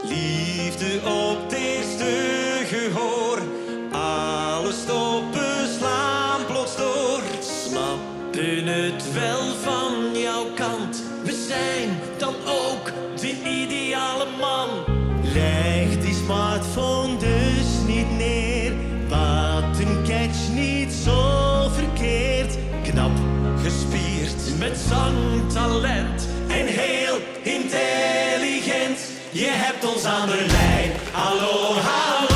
Liefde op het eerste gehoor. Alles stoppen, slaan plots door. Snappen het wel van jouw kant. We zijn dan ook de ideale man. Leg die smartphone dus niet neer. Button catch niet zo verkeerd. Knap Gespierd met zangtalent en heel intelligent. Je hebt ons aan de lijn. Hallo, hallo.